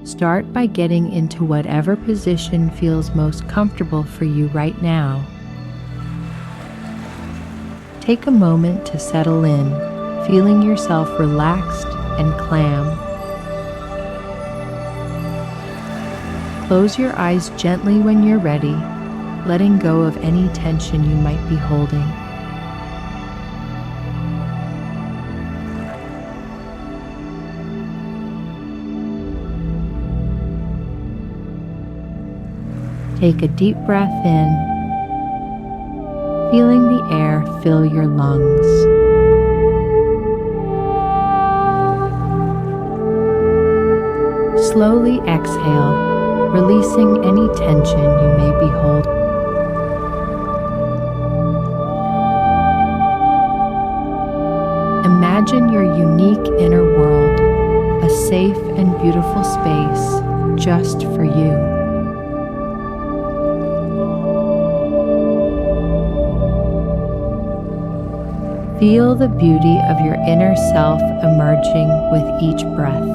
Start by getting into whatever position feels most comfortable for you right now. Take a moment to settle in, feeling yourself relaxed and calm. Close your eyes gently when you're ready, letting go of any tension you might be holding. Take a deep breath in, feeling the air fill your lungs. Slowly exhale, releasing any tension you may be holding. Imagine your unique inner world, a safe and beautiful space just for you. Feel the beauty of your inner self emerging with each breath.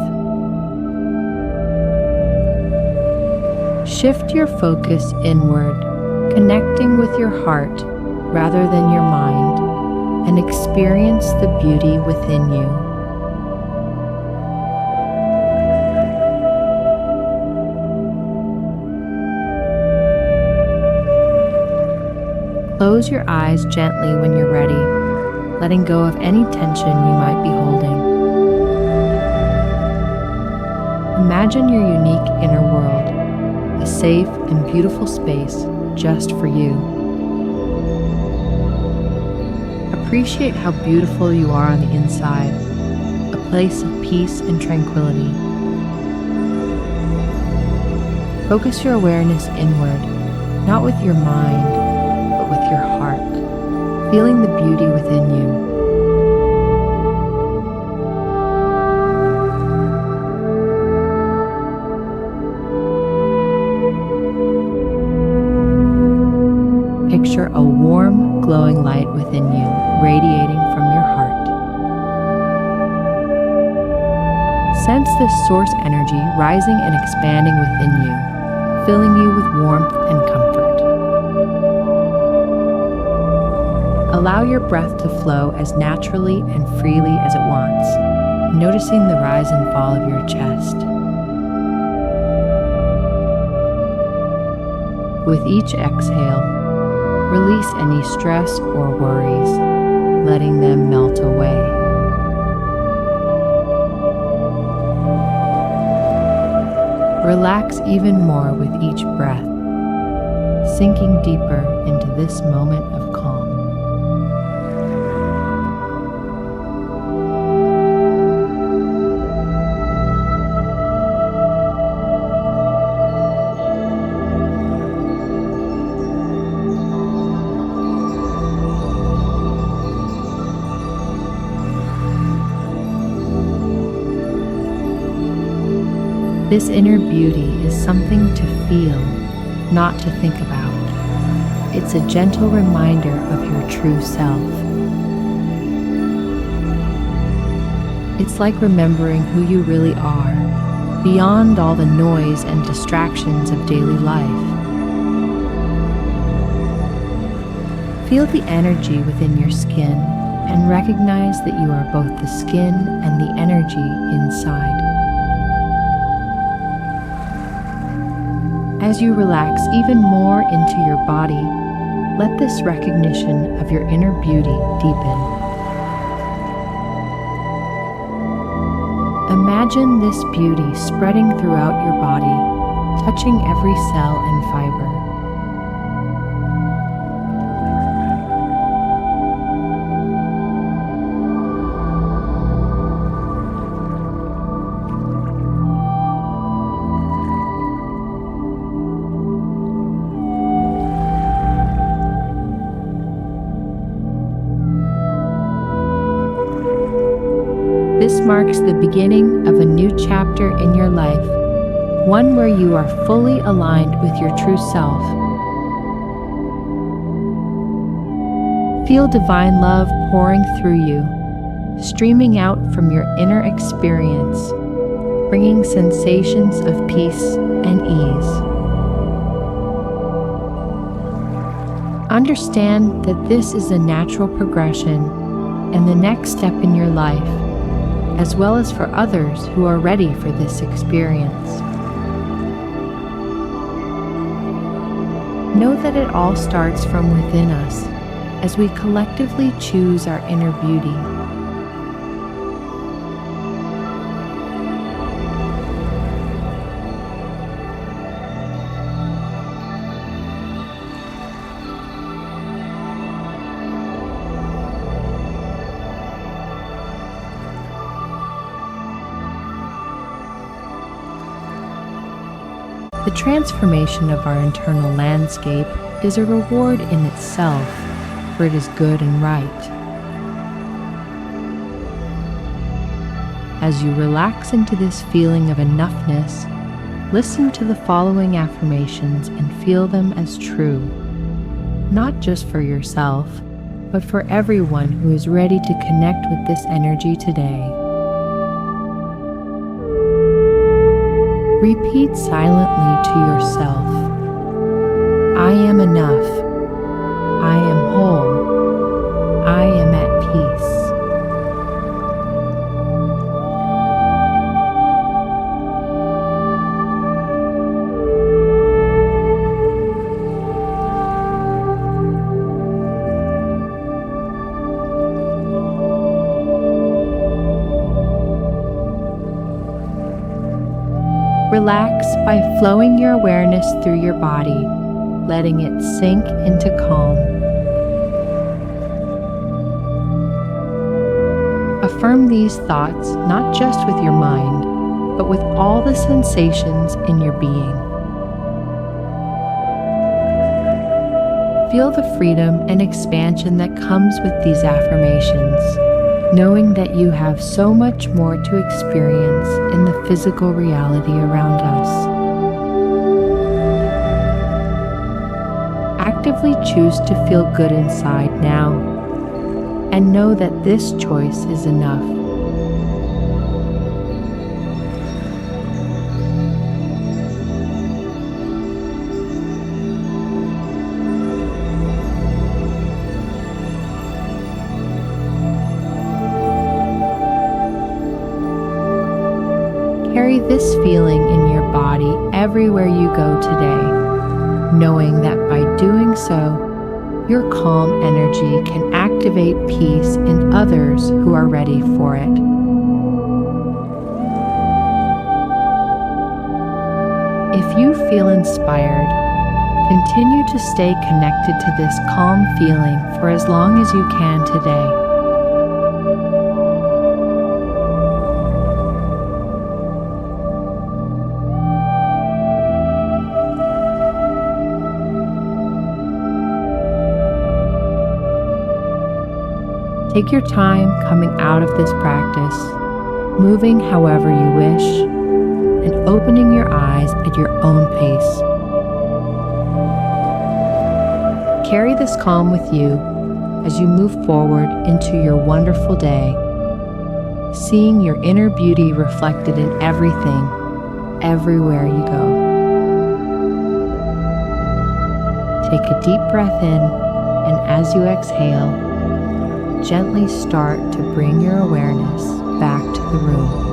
Shift your focus inward, connecting with your heart rather than your mind, and experience the beauty within you. Close your eyes gently when you're ready, letting go of any tension you might be holding. Imagine your unique inner world, a safe and beautiful space just for you. Appreciate how beautiful you are on the inside, a place of peace and tranquility. Focus your awareness inward, not with your mind, but with your heart, feeling the beauty within you. Picture a warm, glowing light within you, radiating from your heart. Sense this source energy rising and expanding within you, filling you with warmth and comfort. Allow your breath to flow as naturally and freely as it wants, noticing the rise and fall of your chest. With each exhale, release any stress or worries, letting them melt away. Relax even more with each breath, sinking deeper into this moment of calm. This inner beauty is something to feel, not to think about. It's a gentle reminder of your true self. It's like remembering who you really are, beyond all the noise and distractions of daily life. Feel the energy within your skin and recognize that you are both the skin and the energy inside. As you relax even more into your body, let this recognition of your inner beauty deepen. Imagine this beauty spreading throughout your body, touching every cell and fiber. This marks the beginning of a new chapter in your life, one where you are fully aligned with your true self. Feel divine love pouring through you, streaming out from your inner experience, bringing sensations of peace and ease. Understand that this is a natural progression and the next step in your life, as well as for others who are ready for this experience. Know that it all starts from within us as we collectively choose our inner beauty. The transformation of our internal landscape is a reward in itself, for it is good and right. As you relax into this feeling of enoughness, listen to the following affirmations and feel them as true, not just for yourself, but for everyone who is ready to connect with this energy today. Repeat silently to yourself, I am enough, I am whole, I am at peace. Relax by flowing your awareness through your body, letting it sink into calm. Affirm these thoughts not just with your mind, but with all the sensations in your being. Feel the freedom and expansion that comes with these affirmations, knowing that you have so much more to experience in the physical reality around us. Actively choose to feel good inside now, and know that this choice is enough. Carry this feeling in your body everywhere you go today, knowing that by doing so, your calm energy can activate peace in others who are ready for it. If you feel inspired, continue to stay connected to this calm feeling for as long as you can today. Take your time coming out of this practice, moving however you wish, and opening your eyes at your own pace. Carry this calm with you as you move forward into your wonderful day, seeing your inner beauty reflected in everything, everywhere you go. Take a deep breath in, and as you exhale, gently start to bring your awareness back to the room.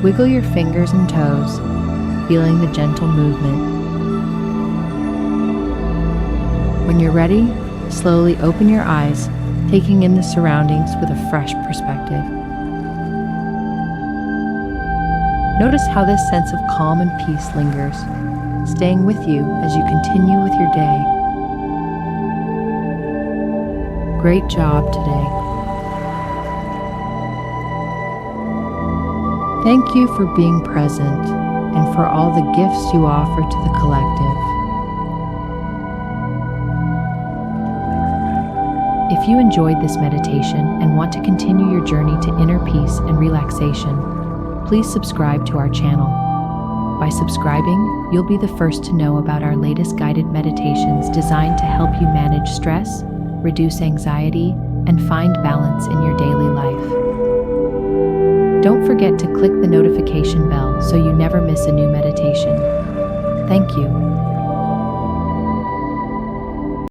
Wiggle your fingers and toes, feeling the gentle movement. When you're ready, slowly open your eyes, taking in the surroundings with a fresh perspective. Notice how this sense of calm and peace lingers, staying with you as you continue with your day. Great job today. Thank you for being present and for all the gifts you offer to the collective. If If you enjoyed this meditation and want to continue your journey to inner peace and relaxation, please subscribe to our channel. By subscribing, you'll be the first to know about our latest guided meditations designed to help you manage stress, reduce anxiety, and find balance in your daily life. Don't forget to click the notification bell so you never miss a new meditation. Thank you.